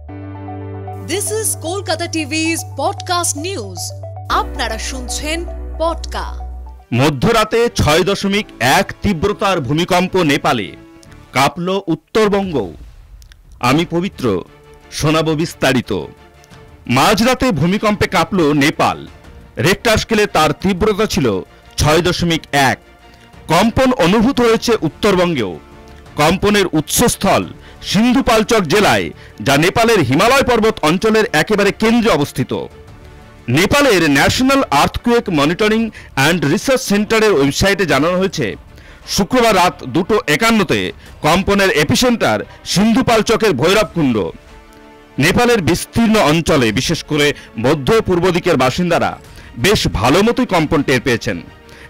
This is Kolkata TV's podcast news. আপনারা শুনছেন পডকা। মধ্যরাতে 6.1 তীব্রতার ভূমিকম্প নেপালে, কাঁপল উত্তরবঙ্গ। আমি পবিত্র, শোনাবো বিস্তারিত। মাঝরাতে ভূমিকম্পে কাঁপল নেপাল। রেক্টার স্কেলে তার তীব্রতা ছিল 6.1। কম্পন অনুভূত হয়েছে উত্তরবঙ্গেও। কম্পনের উৎসস্থল সিন্ধুপালচক জেলায়, যা নেপালের হিমালয় পর্বত অঞ্চলের একেবারে কেন্দ্রে অবস্থিত। নেপালের national earthquake monitoring and research সেন্টারের ওয়েবসাইটে জানানো হয়েছে, শুক্রবার রাত 2:51-তে কম্পনের এপিসেন্টার সিন্ধুপালচকের ভৈরবকুণ্ড। নেপালের বিস্তীর্ণ অঞ্চলে, বিশেষ করে মধ্য পূর্ব দিকের বাসিন্দারা বেশ ভালো মতোই কম্পন টের পেয়েছেন।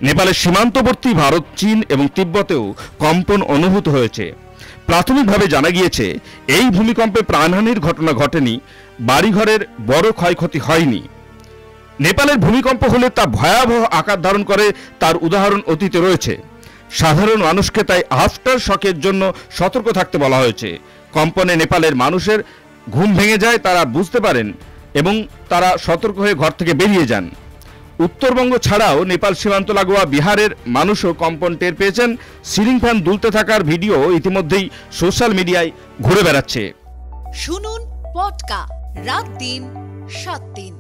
নেপালের সীমান্তবর্তী ভারত, চীন এবং তিব্বতেও কম্পন অনুভূত হয়েছে। প্রাথমিকভাবে জানা গিয়েছে, এই ভূমিকম্পে প্রাণহানির ঘটনা ঘটেনি, বাড়িঘরের বড় ক্ষয়ক্ষতি হয়নি। নেপালের ভূমিকম্প হলে তা ভয়াবহ আকার ধারণ করে, তার উদাহরণ অতীতে রয়েছে। সাধারণ মানুষকে তাই আফটার শকের জন্য সতর্ক থাকতে বলা হয়েছে। কম্পনে নেপালের মানুষের ঘুম ভেঙে যায়, তারা বুঝতে পারেন এবং তারা সতর্ক হয়ে ঘর থেকে বেরিয়ে যান। উত্তরবঙ্গ ছাড়াও নেপাল সীমান্ত লাগোয়া বিহারের মানুষও কম্পন টের পেয়েছেন। সিলিং ফ্যান দুলতে থাকার ভিডিও ইতিমধ্যেই সোশ্যাল মিডিয়ায় ঘুরে বেড়াচ্ছে। শুনুন পডকা, রাত দিন 7 দিন।